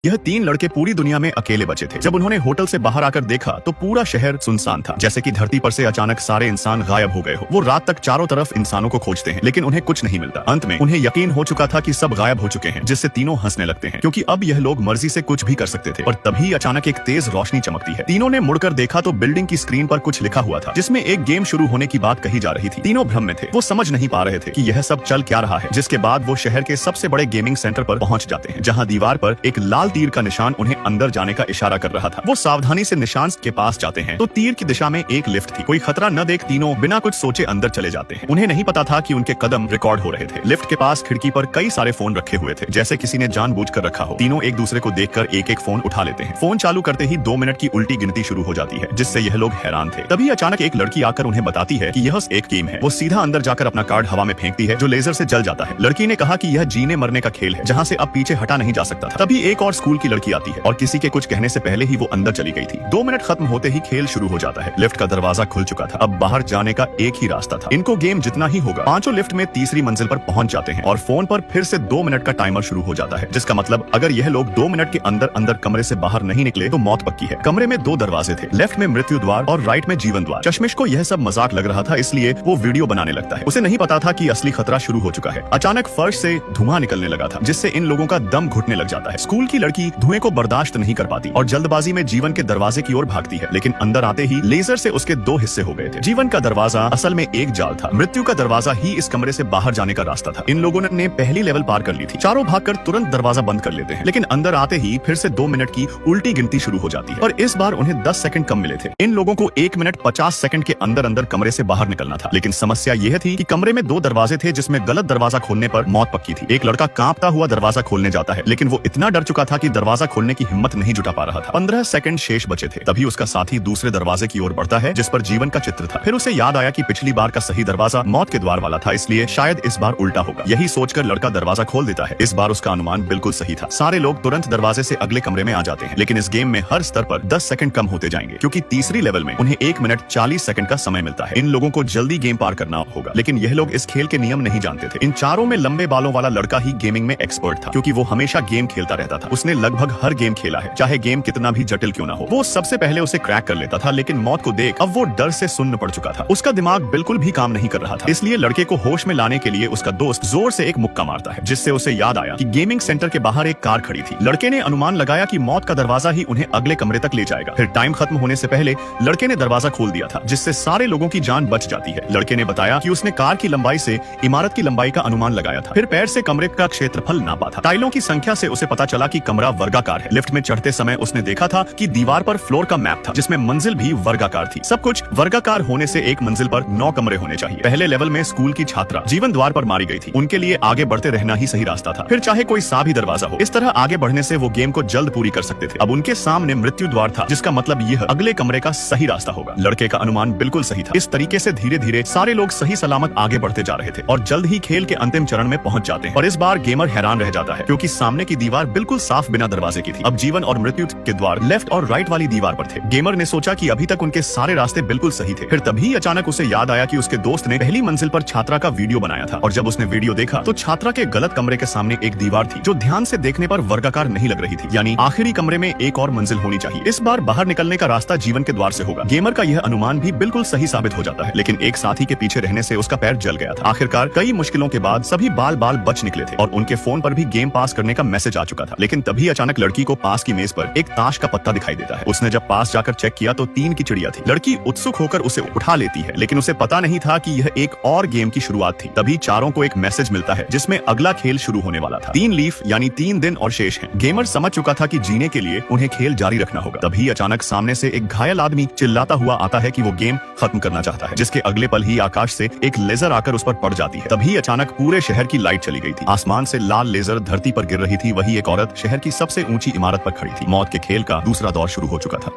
यह तीन लड़के पूरी दुनिया में अकेले बचे थे। जब उन्होंने होटल से बाहर आकर देखा तो पूरा शहर सुनसान था, जैसे कि धरती पर से अचानक सारे इंसान गायब हो गए हो। वो रात तक चारों तरफ इंसानों को खोजते हैं, लेकिन उन्हें कुछ नहीं मिलता। अंत में उन्हें यकीन हो चुका था कि सब गायब हो चुके हैं, जिससे तीनों हंसने लगते हैं, क्योंकि अब यह लोग मर्जी से कुछ भी कर सकते थे। और तभी अचानक एक तेज रोशनी चमकती है। तीनों ने मुड़कर देखा तो बिल्डिंग की स्क्रीन पर कुछ लिखा हुआ था, जिसमें एक गेम शुरू होने की बात कही जा रही थी। तीनों भ्रम में थे, वो समझ नहीं पा रहे थे कि यह सब चल क्या रहा है। जिसके बाद वो शहर के सबसे बड़े गेमिंग सेंटर पर पहुंच जाते हैं, जहां दीवार पर एक लाल तीर का निशान उन्हें अंदर जाने का इशारा कर रहा था। वो सावधानी से निशान के पास जाते हैं तो तीर की दिशा में एक लिफ्ट थी। कोई खतरा न देख तीनों बिना कुछ सोचे अंदर चले जाते हैं। उन्हें नहीं पता था कि उनके कदम रिकॉर्ड हो रहे थे। लिफ्ट के पास खिड़की पर कई सारे फोन रखे हुए थे, जैसे किसी ने जानबूझकर रखा हो। तीनों एक दूसरे को देखकर एक एक फोन उठा लेते हैं। फोन चालू करते ही 2 मिनट की उल्टी गिनती शुरू हो जाती है, जिससे यह लोग हैरान थे। तभी अचानक एक लड़की आकर उन्हें बताती है कि यह एक गेम है। वो सीधा अंदर जाकर अपना कार्ड हवा में फेंकती है, जो लेजर से जल जाता है। लड़की ने कहा कि यह जीने मरने का खेल है, जहाँ से अब पीछे हटा नहीं जा सकता था। तभी एक और स्कूल की लड़की आती है और किसी के कुछ कहने से पहले ही वो अंदर चली गई थी। 2 मिनट खत्म होते ही खेल शुरू हो जाता है। लिफ्ट का दरवाजा खुल चुका था, अब बाहर जाने का एक ही रास्ता था। इनको गेम जितना ही होगा। पांचों लिफ्ट में तीसरी मंजिल पर पहुंच जाते हैं और फोन पर फिर से 2 मिनट का टाइमर शुरू हो जाता है, जिसका मतलब अगर यह लोग 2 मिनट के अंदर अंदर कमरे से बाहर नहीं निकले तो मौत पक्की है। कमरे में 2 दरवाजे थे, लेफ्ट में मृत्यु द्वार और राइट में जीवन द्वार। चश्मिश को यह सब मजाक लग रहा था, इसलिए वो वीडियो बनाने लगता है। उसे नहीं पता था कि असली खतरा शुरू हो चुका है। अचानक फर्श से धुआं निकलने लगा था, जिससे इन लोगों का दम घुटने लग जाता है। स्कूल की लड़की धुएं को बर्दाश्त नहीं कर पाती और जल्दबाजी में जीवन के दरवाजे की ओर भागती है, लेकिन अंदर आते ही लेजर से उसके 2 हिस्से हो गए थे। जीवन का दरवाजा असल में एक जाल था, मृत्यु का दरवाजा ही इस कमरे से बाहर जाने का रास्ता था। इन लोगों ने पहली लेवल पार कर ली थी। चारों भागकर तुरंत दरवाजा बंद कर लेते हैं, लेकिन अंदर आते ही फिर से 2 मिनट की उल्टी गिनती शुरू हो जाती है। और इस बार उन्हें 10 सेकंड कम मिले थे। इन लोगों को 1 मिनट 50 सेकंड के अंदर अंदर कमरे से बाहर निकलना था, लेकिन समस्या यह थी कि कमरे में 2 दरवाजे थे, जिसमें गलत दरवाजा खोलने पर मौत पक्की थी। एक लड़का कांपता हुआ दरवाजा खोलने जाता है, लेकिन वो इतना डर चुका था कि दरवाजा खोलने की हिम्मत नहीं जुटा पा रहा था। 15 सेकंड शेष बचे थे। तभी उसका साथी दूसरे दरवाजे की ओर बढ़ता है, जिस पर जीवन का चित्र था। फिर उसे याद आया कि पिछली बार का सही दरवाजा मौत के द्वार वाला था, इसलिए शायद इस बार उल्टा होगा। यही सोचकर लड़का दरवाजा खोल देता है। इस बार उसका अनुमान बिल्कुल सही था। सारे लोग तुरंत दरवाजे से अगले कमरे में आ जाते हैं, लेकिन इस गेम में हर स्तर पर 10 सेकंड कम होते जाएंगे, क्योंकि तीसरी लेवल में उन्हें 1 मिनट 40 सेकंड का समय मिलता है। इन लोगों को जल्दी गेम पार करना होगा, लेकिन यह लोग इस खेल के नियम नहीं जानते थे। इन चारों में लंबे बालों वाला लड़का ही गेमिंग में एक्सपर्ट था, क्योंकि वो हमेशा गेम खेलता रहता था। उसने लगभग हर गेम खेला है, चाहे गेम कितना भी जटिल क्यों ना हो। वो सबसे पहले उसे क्रैक कर लेता था, लेकिन मौत को देख अब वो डर से सुन्न पड़ चुका था। उसका दिमाग बिल्कुल भी काम नहीं कर रहा था, इसलिए लड़के को होश में लाने के लिए उसका दोस्त जोर से एक मुक्का मारता है, जिससे उसे याद आया कि गेमिंग सेंटर के बाहर एक कार खड़ी थी। लड़के ने अनुमान लगाया कि मौत का दरवाजा ही उन्हें अगले कमरे तक ले जाएगा। फिर टाइम खत्म होने से पहले लड़के ने दरवाजा खोल दिया था, जिससे सारे लोगों की जान बच जाती है। लड़के ने बताया कि उसने कार की लंबाई से इमारत की लंबाई का अनुमान लगाया था, फिर पैर से कमरे का क्षेत्रफल नापा था। टाइलों की संख्या से उसे पता चला कि कमरा वर्गाकार है। लिफ्ट में चढ़ते समय उसने देखा था कि दीवार पर फ्लोर का मैप था, जिसमें मंजिल भी वर्गाकार थी। सब कुछ वर्गाकार होने से एक मंजिल पर 9 कमरे होने चाहिए। पहले लेवल में स्कूल की छात्रा जीवन द्वार पर मारी गई थी। उनके लिए आगे बढ़ते रहना ही सही रास्ता था, फिर चाहे कोई सा भी दरवाजा हो। इस तरह आगे बढ़ने से वो गेम को जल्द पूरी कर सकते थे। अब उनके सामने मृत्यु द्वार था, जिसका मतलब यह अगले कमरे का सही रास्ता होगा। लड़के का अनुमान बिल्कुल सही था। इस तरीके से धीरे धीरे सारे लोग सही सलामत आगे बढ़ते जा रहे थे और जल्द ही खेल के अंतिम चरण में पहुंच जाते हैं। और इस बार गेमर हैरान रह जाता है, क्योंकि सामने की दीवार बिल्कुल साफ बिना दरवाजे की थी। अब जीवन और मृत्यु के द्वार लेफ्ट और राइट वाली दीवार पर थे। गेमर ने सोचा कि अभी तक उनके सारे रास्ते बिल्कुल सही थे। फिर तभी अचानक उसे याद आया कि उसके दोस्त ने पहली मंजिल पर छात्रा का वीडियो बनाया था, और जब उसने वीडियो देखा तो छात्रा के गलत कमरे के सामने एक दीवार थी, जो ध्यान से देखने पर वर्गाकार नहीं लग रही थी। यानी आखिरी कमरे में एक और मंजिल होनी चाहिए। इस बार बाहर निकलने का रास्ता जीवन के द्वार से होगा। गेमर का यह अनुमान भी बिल्कुल सही साबित हो जाता है, लेकिन एक साथी के पीछे रहने से उसका पैर जल गया था। आखिरकार कई मुश्किलों के बाद सभी बाल बाल बच निकले थे और उनके फोन पर भी गेम पास करने का मैसेज आ चुका था। लेकिन तभी अचानक लड़की को पास की मेज पर एक ताश का पत्ता दिखाई देता है। उसने जब पास जाकर चेक किया तो 3 की चिड़िया थी। लड़की उत्सुक होकर उसे उठा लेती है, लेकिन उसे पता नहीं था कि यह एक और गेम की शुरुआत थी। तभी चारों को एक मैसेज मिलता है, जिसमें अगला खेल शुरू होने वाला था। 3 लीफ यानी 3 दिन और शेष हैं। गेमर समझ चुका था कि जीने के लिए उन्हें खेल जारी रखना होगा। तभी अचानक सामने से एक घायल आदमी चिल्लाता हुआ आता है कि वो गेम खत्म करना चाहता है, जिसके अगले पल ही आकाश से एक लेजर आकर उस पर पड़ जाती है। तभी अचानक पूरे शहर की लाइट चली गई थी। आसमान से लाल लेजर धरती पर गिर रही थी। वही एक औरत शहर की सबसे ऊंची इमारत पर खड़ी थी। मौत के खेल का दूसरा दौर शुरू हो चुका था।